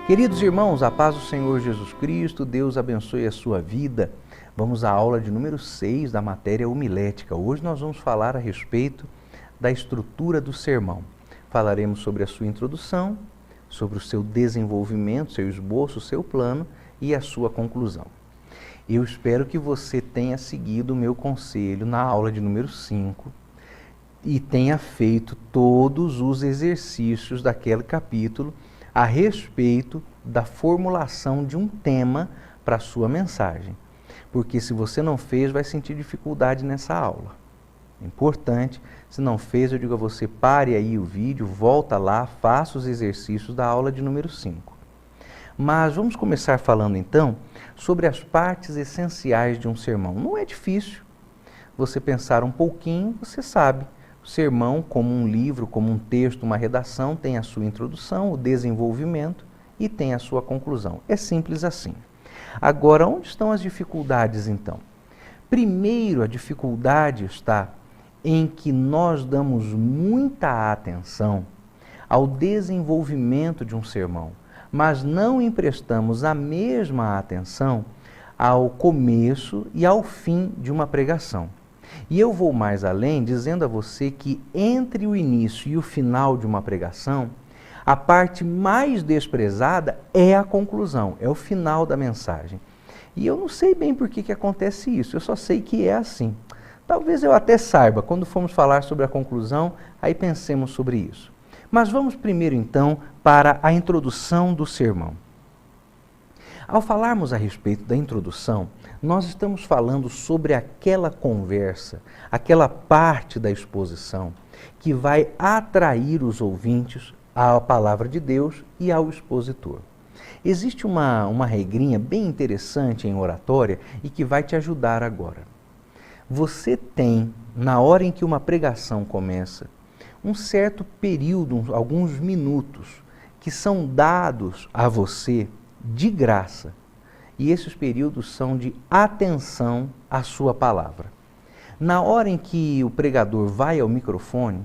Queridos irmãos, a paz do Senhor Jesus Cristo, Deus abençoe a sua vida. Vamos à aula de número 6 da matéria homilética. Hoje nós vamos falar a respeito da estrutura do sermão. Falaremos sobre a sua introdução, sobre o seu desenvolvimento, seu esboço, seu plano e a sua conclusão. Eu espero que você tenha seguido o meu conselho na aula de número 5 e tenha feito todos os exercícios daquele capítulo a respeito da formulação de um tema para a sua mensagem. Porque se você não fez, vai sentir dificuldade nessa aula. É importante, se não fez, eu digo a você, pare aí o vídeo, volta lá, faça os exercícios da aula de número 5. Mas vamos começar falando então sobre as partes essenciais de um sermão. Não é difícil. Você pensar um pouquinho, você sabe. O sermão, como um livro, como um texto, uma redação, tem a sua introdução, o desenvolvimento e tem a sua conclusão. É simples assim. Agora, onde estão as dificuldades então? Primeiro, a dificuldade está em que nós damos muita atenção ao desenvolvimento de um sermão, mas não emprestamos a mesma atenção ao começo e ao fim de uma pregação. E eu vou mais além, dizendo a você que entre o início e o final de uma pregação, a parte mais desprezada é a conclusão, é o final da mensagem. E eu não sei bem por que acontece isso, eu só sei que é assim. Talvez eu até saiba, quando formos falar sobre a conclusão, aí pensemos sobre isso. Mas vamos primeiro então para a introdução do sermão. Ao falarmos a respeito da introdução, nós estamos falando sobre aquela conversa, aquela parte da exposição que vai atrair os ouvintes à palavra de Deus e ao expositor. Existe uma regrinha bem interessante em oratória e que vai te ajudar agora. Você tem, na hora em que uma pregação começa, um certo período, alguns minutos, que são dados a você de graça. E esses períodos são de atenção à sua palavra. Na hora em que o pregador vai ao microfone,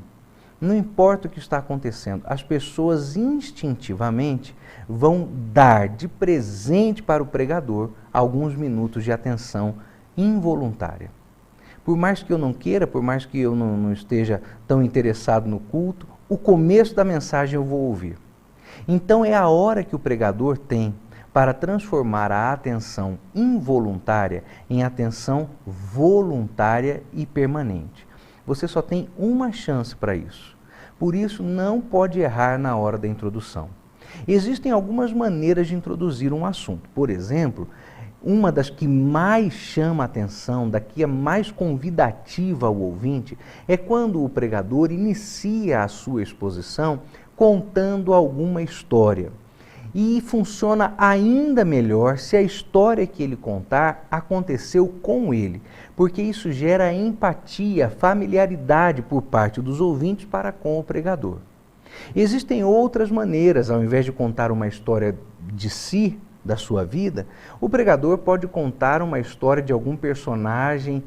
não importa o que está acontecendo, as pessoas instintivamente vão dar de presente para o pregador alguns minutos de atenção involuntária. Por mais que eu não queira, por mais que eu não esteja tão interessado no culto, o começo da mensagem eu vou ouvir. Então é a hora que o pregador tem para transformar a atenção involuntária em atenção voluntária e permanente. Você só tem uma chance para isso. Por isso, não pode errar na hora da introdução. Existem algumas maneiras de introduzir um assunto. Por exemplo, uma das que mais chama a atenção, da que é mais convidativa ao ouvinte, é quando o pregador inicia a sua exposição contando alguma história. E funciona ainda melhor se a história que ele contar aconteceu com ele, porque isso gera empatia, familiaridade por parte dos ouvintes para com o pregador. Existem outras maneiras, ao invés de contar uma história de si, da sua vida, o pregador pode contar uma história de algum personagem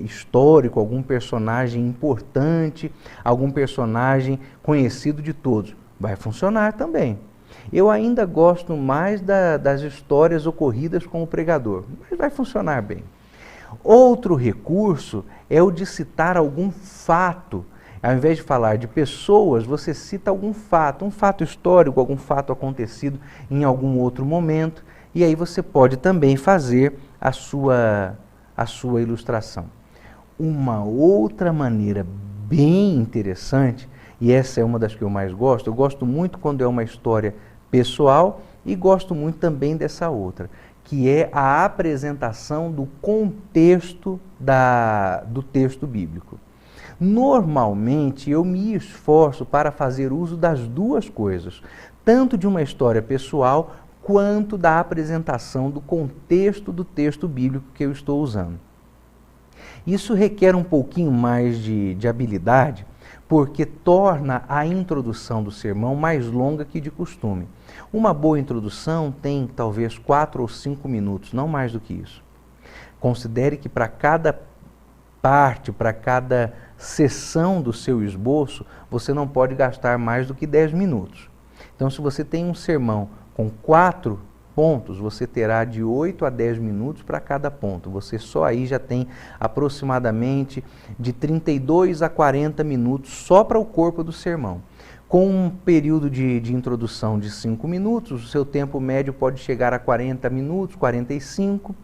histórico, algum personagem importante, algum personagem conhecido de todos. Vai funcionar também. Eu ainda gosto mais das histórias ocorridas com o pregador, mas vai funcionar bem. Outro recurso é o de citar algum fato. Ao invés de falar de pessoas, você cita algum fato, um fato histórico, algum fato acontecido em algum outro momento, e aí você pode também fazer a sua ilustração. Uma outra maneira bem interessante, e essa é uma das que eu mais gosto, eu gosto muito quando é uma história pessoal e gosto muito também dessa outra, que é a apresentação do contexto do texto bíblico. Normalmente eu me esforço para fazer uso das duas coisas, tanto de uma história pessoal quanto da apresentação do contexto do texto bíblico que eu estou usando. Isso requer um pouquinho mais de habilidade, porque torna a introdução do sermão mais longa que de costume. Uma boa introdução tem talvez 4 ou 5 minutos, não mais do que isso. Considere que para cada parte, para cada seção do seu esboço, você não pode gastar mais do que 10 minutos. Então, se você tem um sermão com 4 pontos, você terá de 8 a 10 minutos para cada ponto. Você só aí já tem aproximadamente de 32 a 40 minutos só para o corpo do sermão. Com um período de introdução de 5 minutos, o seu tempo médio pode chegar a 40 minutos, 45,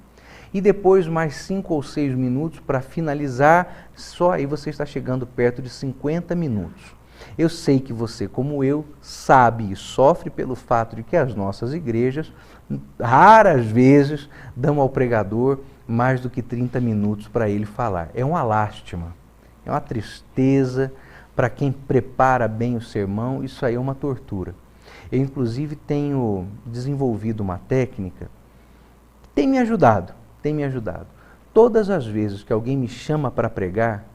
e depois mais 5 ou 6 minutos para finalizar, só aí você está chegando perto de 50 minutos. Eu sei que você, como eu, sabe e sofre pelo fato de que as nossas igrejas, raras vezes, dão ao pregador mais do que 30 minutos para ele falar. É uma lástima, é uma tristeza para quem prepara bem o sermão, isso aí é uma tortura. Eu, inclusive, tenho desenvolvido uma técnica que tem me ajudado. Todas as vezes que alguém me chama para pregar,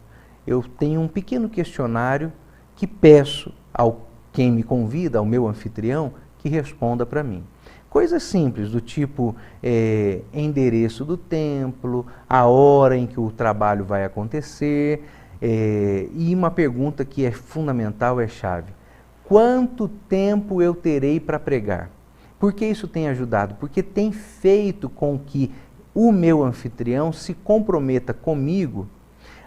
eu tenho um pequeno questionário que peço ao quem me convida, ao meu anfitrião, que responda para mim. Coisas simples, do tipo endereço do templo, a hora em que o trabalho vai acontecer, e uma pergunta que é fundamental, é chave. Quanto tempo eu terei para pregar? Por que isso tem ajudado? Porque tem feito com que o meu anfitrião se comprometa comigo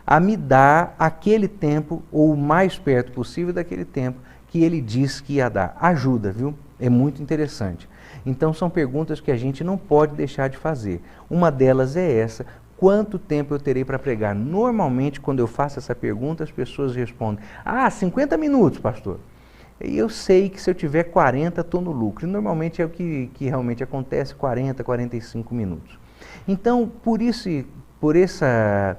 a me dar aquele tempo, ou o mais perto possível daquele tempo, que ele disse que ia dar. Ajuda, viu? É muito interessante. Então, são perguntas que a gente não pode deixar de fazer. Uma delas é essa: quanto tempo eu terei para pregar? Normalmente, quando eu faço essa pergunta, as pessoas respondem: 50 minutos, pastor. E eu sei que se eu tiver 40, estou no lucro. E normalmente é o que realmente acontece, 40, 45 minutos. Então, por essa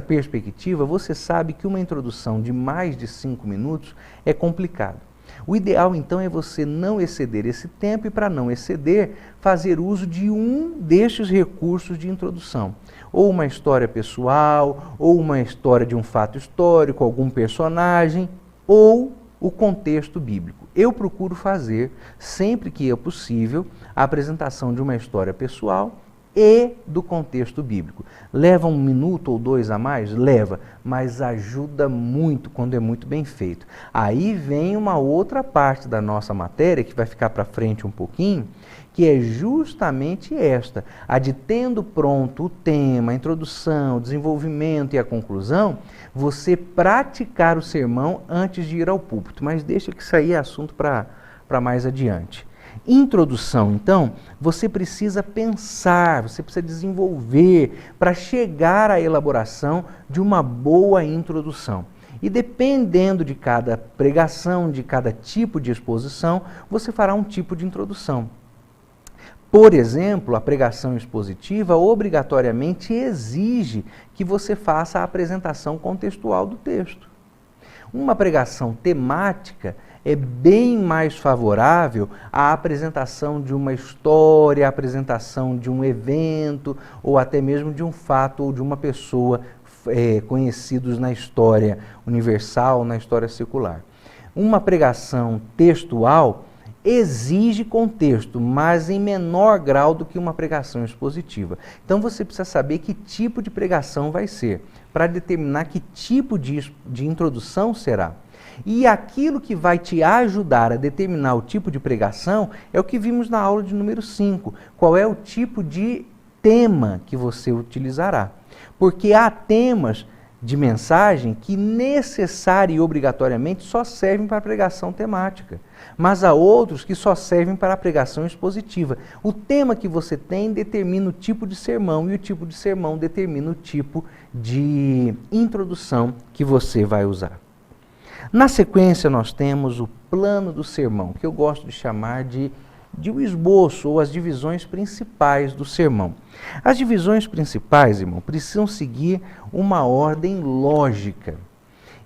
perspectiva, você sabe que uma introdução de mais de 5 minutos é complicado. O ideal, então, é você não exceder esse tempo e, para não exceder, fazer uso de um destes recursos de introdução. Ou uma história pessoal, ou uma história de um fato histórico, algum personagem, ou o contexto bíblico. Eu procuro fazer, sempre que é possível, a apresentação de uma história pessoal e do contexto bíblico. Leva 1 minuto ou 2 a mais? Leva, mas ajuda muito quando é muito bem feito. Aí vem uma outra parte da nossa matéria, que vai ficar para frente um pouquinho, que é justamente esta, a de tendo pronto o tema, a introdução, o desenvolvimento e a conclusão, você praticar o sermão antes de ir ao púlpito. Mas deixa que isso aí é assunto para mais adiante. Introdução, então, você precisa pensar, você precisa desenvolver para chegar à elaboração de uma boa introdução. E dependendo de cada pregação, de cada tipo de exposição, você fará um tipo de introdução. Por exemplo, a pregação expositiva obrigatoriamente exige que você faça a apresentação contextual do texto. Uma pregação temática é bem mais favorável à apresentação de uma história, à apresentação de um evento, ou até mesmo de um fato ou de uma pessoa conhecidos na história universal, na história secular. Uma pregação textual exige contexto, mas em menor grau do que uma pregação expositiva. Então você precisa saber que tipo de pregação vai ser, para determinar que tipo de introdução será. E aquilo que vai te ajudar a determinar o tipo de pregação é o que vimos na aula de número 5. Qual é o tipo de tema que você utilizará? Porque há temas de mensagem que necessária e obrigatoriamente só servem para a pregação temática, mas há outros que só servem para a pregação expositiva. O tema que você tem determina o tipo de sermão e o tipo de sermão determina o tipo de introdução que você vai usar. Na sequência, nós temos o plano do sermão, que eu gosto de chamar de um esboço ou as divisões principais do sermão. As divisões principais, irmão, precisam seguir uma ordem lógica.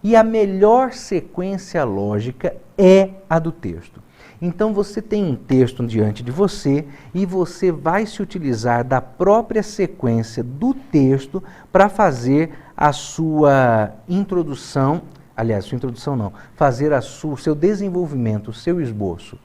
E a melhor sequência lógica é a do texto. Então você tem um texto diante de você e você vai se utilizar da própria sequência do texto para fazer a sua introdução, aliás, sua introdução não, fazer o seu desenvolvimento, o seu esboço.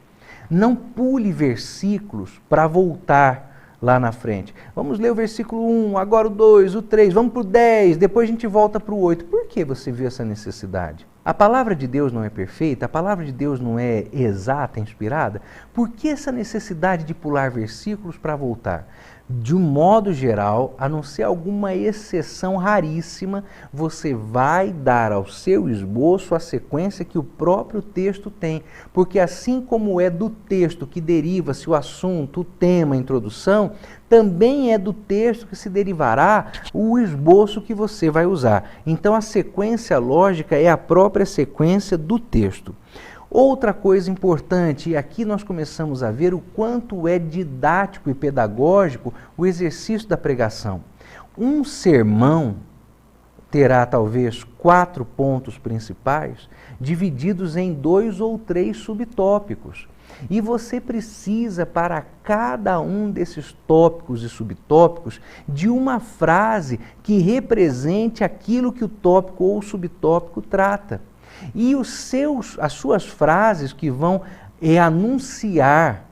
Não pule versículos para voltar lá na frente. Vamos ler o versículo 1, agora o 2, o 3, vamos para o 10, depois a gente volta para o 8. Por que você viu essa necessidade? A palavra de Deus não é perfeita? A palavra de Deus não é exata, inspirada? Por que essa necessidade de pular versículos para voltar? De um modo geral, a não ser alguma exceção raríssima, você vai dar ao seu esboço a sequência que o próprio texto tem. Porque assim como é do texto que deriva-se o assunto, o tema, a introdução, também é do texto que se derivará o esboço que você vai usar. Então a sequência lógica é a própria sequência do texto. Outra coisa importante, e aqui nós começamos a ver o quanto é didático e pedagógico o exercício da pregação. Um sermão terá talvez 4 pontos principais, divididos em 2 ou 3 subtópicos. E você precisa, para cada um desses tópicos e subtópicos, de uma frase que represente aquilo que o tópico ou o subtópico trata. E as suas frases que vão anunciar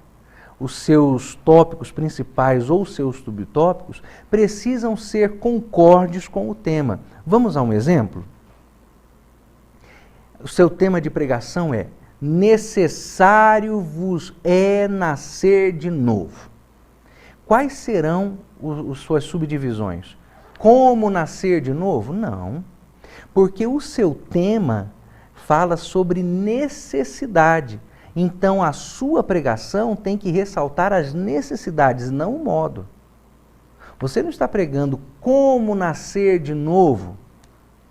os seus tópicos principais ou seus subtópicos precisam ser concordes com o tema. Vamos a um exemplo? O seu tema de pregação é: necessário vos é nascer de novo. Quais serão as suas subdivisões? Como nascer de novo? Não, porque o seu tema fala sobre necessidade. Então, a sua pregação tem que ressaltar as necessidades, não o modo. Você não está pregando como nascer de novo,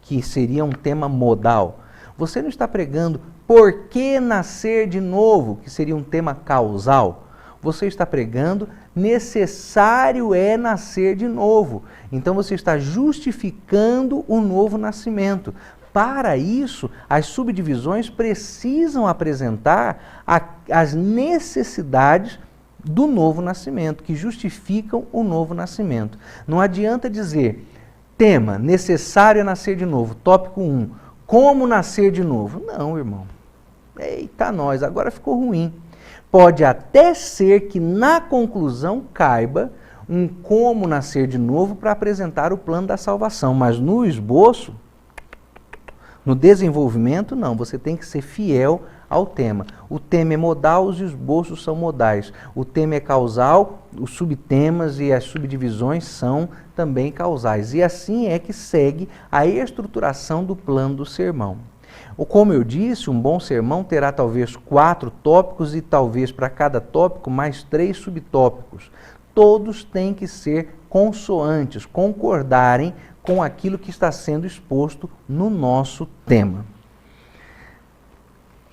que seria um tema modal. Você não está pregando por que nascer de novo, que seria um tema causal. Você está pregando necessário é nascer de novo. Então, você está justificando o novo nascimento. Para isso, as subdivisões precisam apresentar as necessidades do novo nascimento, que justificam o novo nascimento. Não adianta dizer, tema, necessário é nascer de novo, tópico 1, como nascer de novo? Não, irmão. Eita nós, agora ficou ruim. Pode até ser que na conclusão caiba um como nascer de novo para apresentar o plano da salvação, mas no esboço, no desenvolvimento, não, você tem que ser fiel ao tema. O tema é modal, os esboços são modais. O tema é causal, os subtemas e as subdivisões são também causais. E assim é que segue a estruturação do plano do sermão. Como eu disse, um bom sermão terá talvez 4 tópicos e talvez para cada tópico mais 3 subtópicos. Todos têm que ser consoantes, concordarem com aquilo que está sendo exposto no nosso tema.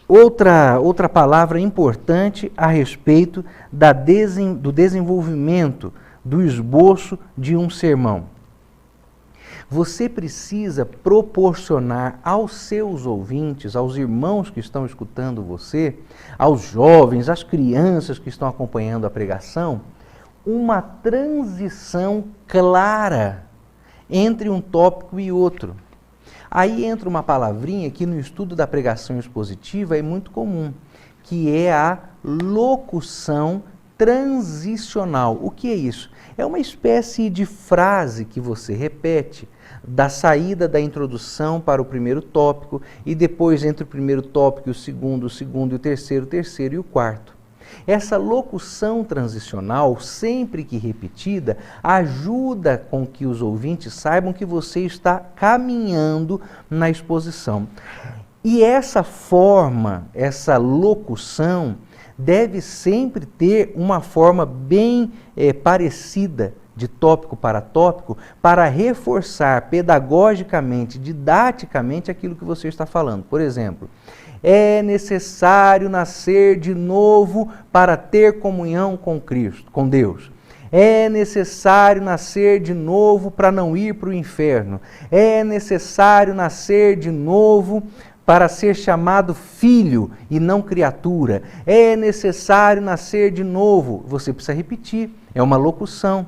Outra palavra importante a respeito do desenvolvimento, do esboço de um sermão. Você precisa proporcionar aos seus ouvintes, aos irmãos que estão escutando você, aos jovens, às crianças que estão acompanhando a pregação, uma transição clara entre um tópico e outro. Aí entra uma palavrinha que no estudo da pregação expositiva é muito comum, que é a locução transicional. O que é isso? É uma espécie de frase que você repete da saída da introdução para o primeiro tópico e depois entre o primeiro tópico e o segundo e o terceiro e o quarto. Essa locução transicional, sempre que repetida, ajuda com que os ouvintes saibam que você está caminhando na exposição. E essa forma, essa locução, deve sempre ter uma forma bem parecida de tópico para tópico, para reforçar pedagogicamente, didaticamente aquilo que você está falando. Por exemplo, é necessário nascer de novo para ter comunhão com Cristo, com Deus. É necessário nascer de novo para não ir para o inferno. É necessário nascer de novo para ser chamado filho e não criatura. É necessário nascer de novo. Você precisa repetir, é uma locução.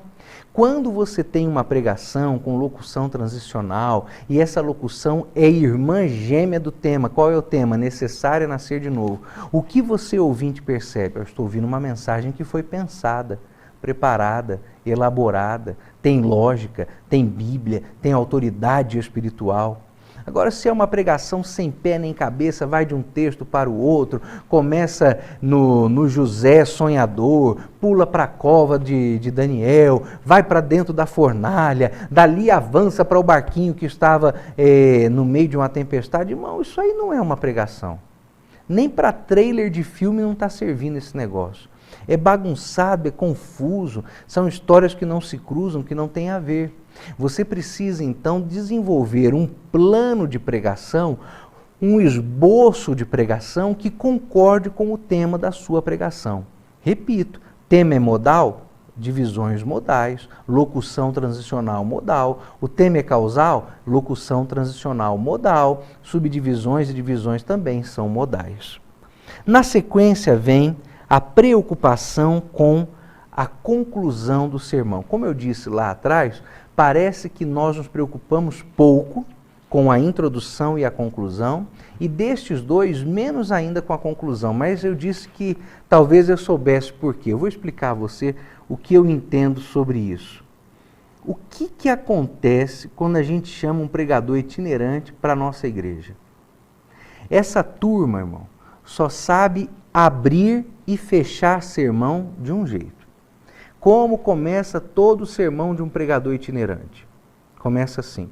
Quando você tem uma pregação com locução transicional e essa locução é irmã gêmea do tema, qual é o tema? Necessário nascer de novo. O que você ouvinte percebe? Eu estou ouvindo uma mensagem que foi pensada, preparada, elaborada, tem lógica, tem Bíblia, tem autoridade espiritual. Agora, se é uma pregação sem pé nem cabeça, vai de um texto para o outro, começa no José sonhador, pula para a cova de Daniel, vai para dentro da fornalha, dali avança para o barquinho que estava no meio de uma tempestade. Irmão, isso aí não é uma pregação. Nem para trailer de filme não está servindo esse negócio. É bagunçado, é confuso, são histórias que não se cruzam, que não têm a ver. Você precisa então desenvolver um plano de pregação, um esboço de pregação que concorde com o tema da sua pregação. Repito, tema é modal? Divisões modais, locução transicional modal. O tema é causal? Locução transicional modal. Subdivisões e divisões também são modais. Na sequência vem a preocupação com a conclusão do sermão. Como eu disse lá atrás, parece que nós nos preocupamos pouco com a introdução e a conclusão, e destes dois, menos ainda com a conclusão. Mas eu disse que talvez eu soubesse por quê. Eu vou explicar a você o que eu entendo sobre isso. O que acontece quando a gente chama um pregador itinerante para a nossa igreja? Essa turma, irmão, só sabe abrir e fechar sermão de um jeito. Como começa todo o sermão de um pregador itinerante? Começa assim: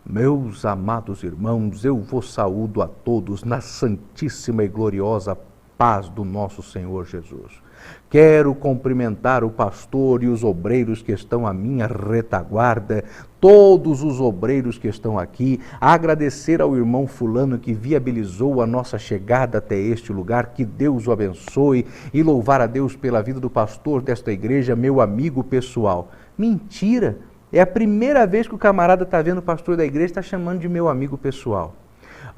meus amados irmãos, eu vos saúdo a todos na santíssima e gloriosa paz do nosso Senhor Jesus. Quero cumprimentar o pastor e os obreiros que estão à minha retaguarda, todos os obreiros que estão aqui, agradecer ao irmão fulano que viabilizou a nossa chegada até este lugar, que Deus o abençoe, e louvar a Deus pela vida do pastor desta igreja, meu amigo pessoal. Mentira! É a primeira vez que o camarada está vendo o pastor da igreja e está chamando de meu amigo pessoal.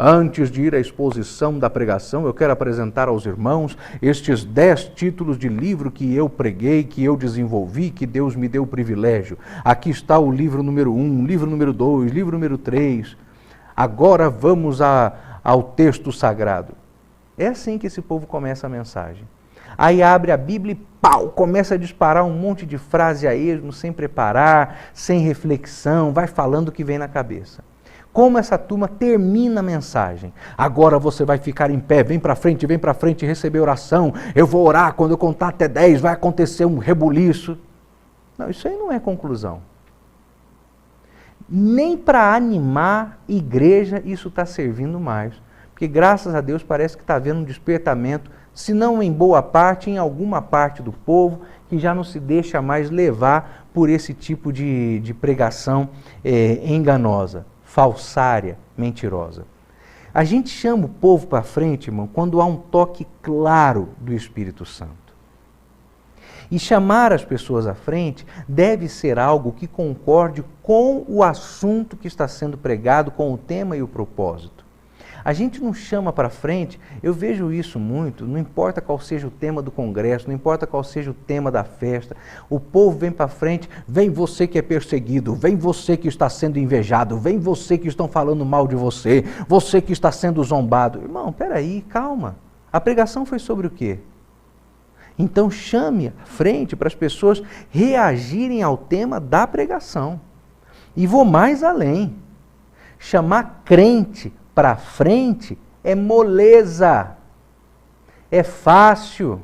Antes de ir à exposição da pregação, eu quero apresentar aos irmãos estes 10 títulos de livro que eu preguei, que eu desenvolvi, que Deus me deu o privilégio. Aqui está o livro número 1, livro número 2, livro número 3. Agora vamos ao texto sagrado. É assim que esse povo começa a mensagem. Aí abre a Bíblia e pau, começa a disparar um monte de frase a esmo, sem preparar, sem reflexão, vai falando o que vem na cabeça. Como essa turma termina a mensagem? Agora você vai ficar em pé, vem para frente receber oração. Eu vou orar, quando eu contar até 10 vai acontecer um rebuliço. Não, isso aí não é conclusão. Nem para animar igreja isso está servindo mais. Porque graças a Deus parece que está havendo um despertamento, se não em boa parte, em alguma parte do povo, que já não se deixa mais levar por esse tipo de pregação enganosa, falsária, mentirosa. A gente chama o povo para frente, irmão, quando há um toque claro do Espírito Santo. E chamar as pessoas à frente deve ser algo que concorde com o assunto que está sendo pregado, com o tema e o propósito. A gente não chama para frente, eu vejo isso muito, não importa qual seja o tema do congresso, não importa qual seja o tema da festa, o povo vem para frente, vem você que é perseguido, vem você que está sendo invejado, vem você que estão falando mal de você, você que está sendo zombado. Irmão, peraí, calma, a pregação foi sobre o quê? Então chame à frente para as pessoas reagirem ao tema da pregação. E vou mais além, chamar crente para frente é moleza, é fácil.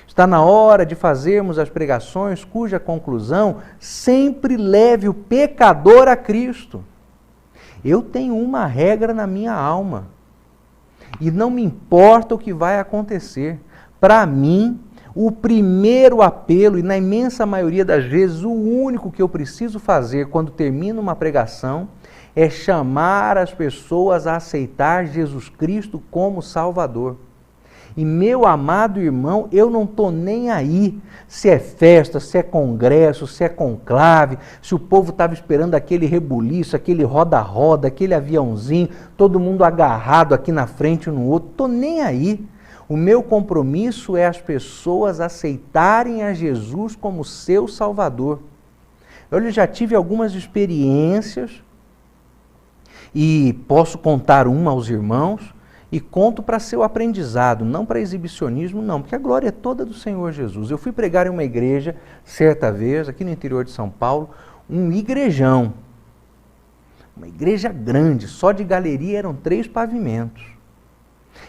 Está na hora de fazermos as pregações cuja conclusão sempre leve o pecador a Cristo. Eu tenho uma regra na minha alma e não me importa o que vai acontecer. Para mim, o primeiro apelo, e na imensa maioria das vezes o único que eu preciso fazer quando termino uma pregação, é chamar as pessoas a aceitar Jesus Cristo como Salvador. E meu amado irmão, eu não estou nem aí se é festa, se é congresso, se é conclave, se o povo estava esperando aquele rebuliço, aquele roda-roda, aquele aviãozinho, todo mundo agarrado aqui na frente um no outro, estou nem aí. O meu compromisso é as pessoas aceitarem a Jesus como seu Salvador. Eu já tive algumas experiências e posso contar uma aos irmãos e conto para seu aprendizado, não para exibicionismo, não, porque a glória é toda do Senhor Jesus. Eu fui pregar em uma igreja, certa vez, aqui no interior de São Paulo, um igrejão. Uma igreja grande, só de galeria eram 3 pavimentos.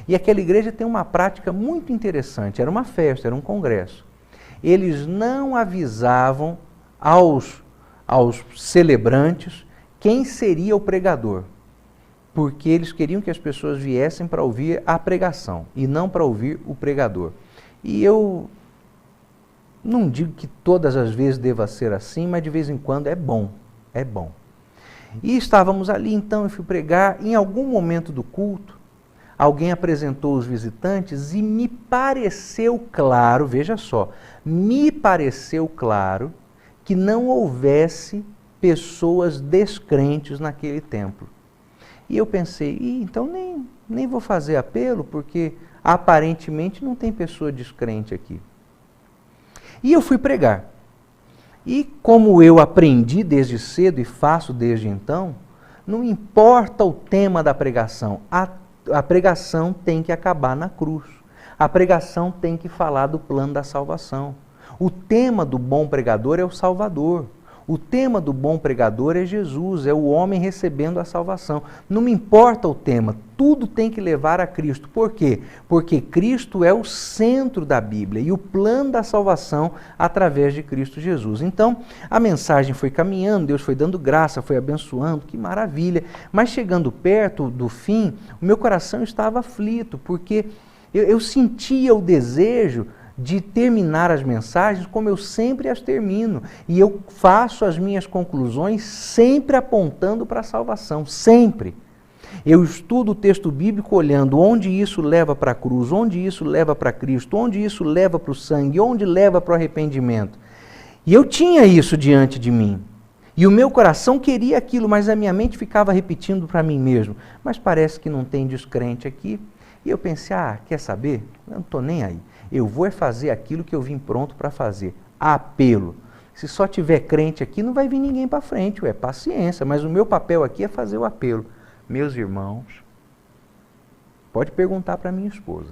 E aquela igreja tem uma prática muito interessante, era uma festa, era um congresso. Eles não avisavam aos celebrantes quem seria o pregador, porque eles queriam que as pessoas viessem para ouvir a pregação e não para ouvir o pregador. E eu não digo que todas as vezes deva ser assim, mas de vez em quando é bom, é bom. E estávamos ali, então eu fui pregar. Em algum momento do culto, alguém apresentou os visitantes e me pareceu claro, veja só, me pareceu claro que não houvesse pessoas descrentes naquele templo. E eu pensei, então nem vou fazer apelo, porque aparentemente não tem pessoa descrente aqui. E eu fui pregar. E como eu aprendi desde cedo e faço desde então, não importa o tema da pregação, a pregação tem que acabar na cruz. A pregação tem que falar do plano da salvação. O tema do bom pregador é o Salvador. O tema do bom pregador é Jesus, é o homem recebendo a salvação. Não me importa o tema, tudo tem que levar a Cristo. Por quê? Porque Cristo é o centro da Bíblia e o plano da salvação através de Cristo Jesus. Então, a mensagem foi caminhando, Deus foi dando graça, foi abençoando, que maravilha. Mas chegando perto do fim, o meu coração estava aflito, porque eu sentia o desejo de terminar as mensagens como eu sempre as termino. E eu faço as minhas conclusões sempre apontando para a salvação, sempre. Eu estudo o texto bíblico olhando onde isso leva para a cruz, onde isso leva para Cristo, onde isso leva para o sangue, onde leva para o arrependimento. E eu tinha isso diante de mim. E o meu coração queria aquilo, mas a minha mente ficava repetindo para mim mesmo. Mas parece que não tem descrente aqui. E eu pensei, quer saber? Eu não estou nem aí. Eu vou fazer aquilo que eu vim pronto para fazer. Apelo. Se só tiver crente aqui, não vai vir ninguém para frente. Paciência. Mas o meu papel aqui é fazer o apelo. Meus irmãos, pode perguntar para minha esposa.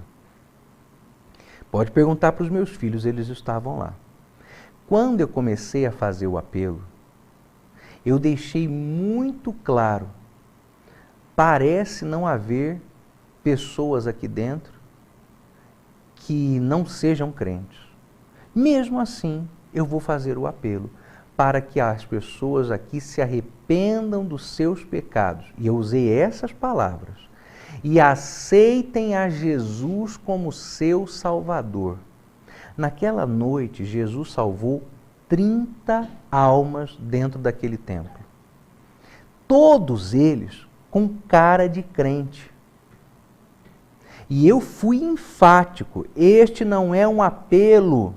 Pode perguntar para os meus filhos, eles estavam lá. Quando eu comecei a fazer o apelo, eu deixei muito claro, parece não haver pessoas aqui dentro que não sejam crentes. Mesmo assim, eu vou fazer o apelo para que as pessoas aqui se arrependam dos seus pecados. E eu usei essas palavras. E aceitem a Jesus como seu Salvador. Naquela noite, Jesus salvou 30 almas dentro daquele templo. Todos eles com cara de crente. E eu fui enfático, este não é um apelo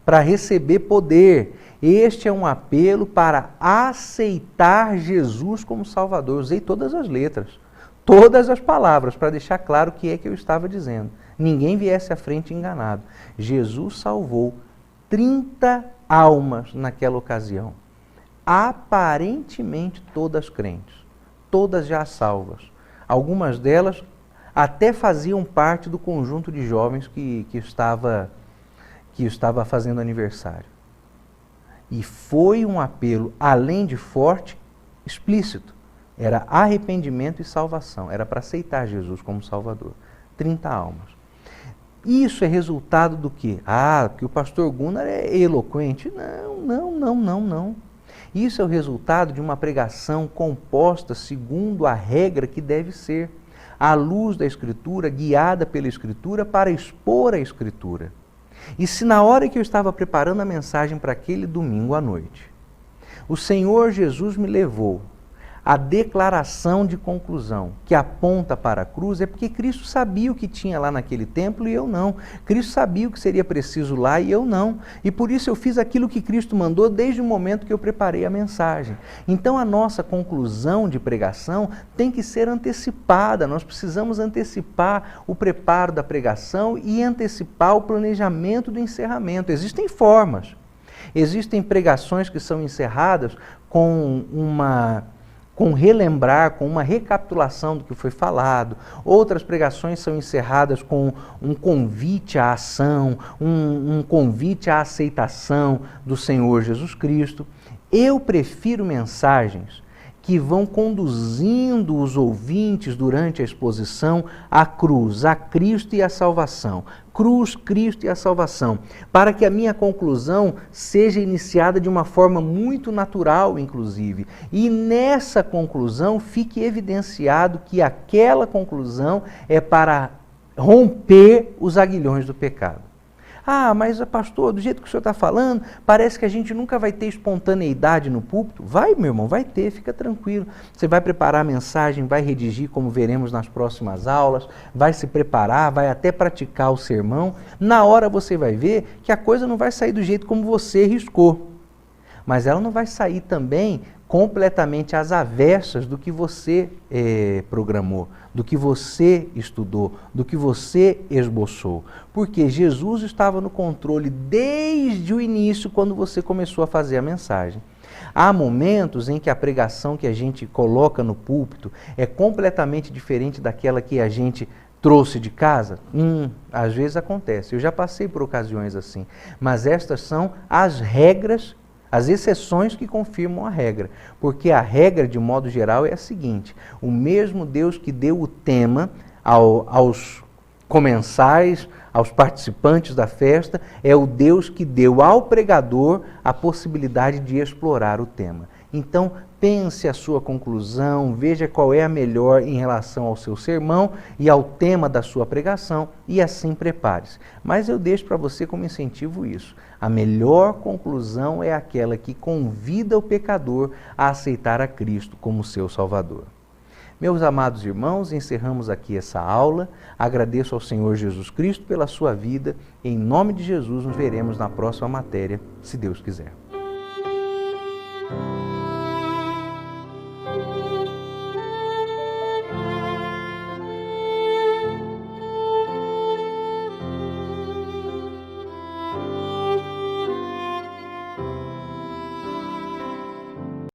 para receber poder, este é um apelo para aceitar Jesus como Salvador. Eu usei todas as letras, todas as palavras, para deixar claro o que é que eu estava dizendo. Ninguém viesse à frente enganado. Jesus salvou 30 almas naquela ocasião, aparentemente todas crentes, todas já salvas. Algumas delas até faziam parte do conjunto de jovens que estava fazendo aniversário. E foi um apelo, além de forte, explícito. Era arrependimento e salvação. Era para aceitar Jesus como Salvador. 30 almas. Isso é resultado do quê? Que o pastor Gunnar é eloquente. Não. Isso é o resultado de uma pregação composta segundo a regra que deve ser. À luz da Escritura, guiada pela Escritura para expor a Escritura. E se na hora que eu estava preparando a mensagem para aquele domingo à noite, o Senhor Jesus me levou à declaração de conclusão, que aponta para a cruz, é porque Cristo sabia o que tinha lá naquele templo e eu não. Cristo sabia o que seria preciso lá e eu não. E por isso eu fiz aquilo que Cristo mandou desde o momento que eu preparei a mensagem. Então a nossa conclusão de pregação tem que ser antecipada. Nós precisamos antecipar o preparo da pregação e antecipar o planejamento do encerramento. Existem formas. Existem pregações que são encerradas com relembrar, com uma recapitulação do que foi falado. Outras pregações são encerradas com um convite à ação, um convite à aceitação do Senhor Jesus Cristo. Eu prefiro mensagens que vão conduzindo os ouvintes durante a exposição à cruz, a Cristo e à salvação. Cruz, Cristo e a salvação. Para que a minha conclusão seja iniciada de uma forma muito natural, inclusive. E nessa conclusão fique evidenciado que aquela conclusão é para romper os aguilhões do pecado. Ah, mas pastor, do jeito que o senhor está falando, parece que a gente nunca vai ter espontaneidade no púlpito. Vai, meu irmão, vai ter, fica tranquilo. Você vai preparar a mensagem, vai redigir, como veremos nas próximas aulas, vai se preparar, vai até praticar o sermão. Na hora você vai ver que a coisa não vai sair do jeito como você riscou. Mas ela não vai sair também completamente às avessas do que você programou, do que você estudou, do que você esboçou. Porque Jesus estava no controle desde o início, quando você começou a fazer a mensagem. Há momentos em que a pregação que a gente coloca no púlpito é completamente diferente daquela que a gente trouxe de casa? Às vezes acontece. Eu já passei por ocasiões assim. Mas estas são as regras, as exceções que confirmam a regra, porque a regra, de modo geral, é a seguinte: o mesmo Deus que deu o tema aos comensais, aos participantes da festa, é o Deus que deu ao pregador a possibilidade de explorar o tema. Então, pense a sua conclusão, veja qual é a melhor em relação ao seu sermão e ao tema da sua pregação e assim prepare-se. Mas eu deixo para você como incentivo isso. A melhor conclusão é aquela que convida o pecador a aceitar a Cristo como seu Salvador. Meus amados irmãos, encerramos aqui essa aula. Agradeço ao Senhor Jesus Cristo pela sua vida. Em nome de Jesus, nos veremos na próxima matéria, se Deus quiser.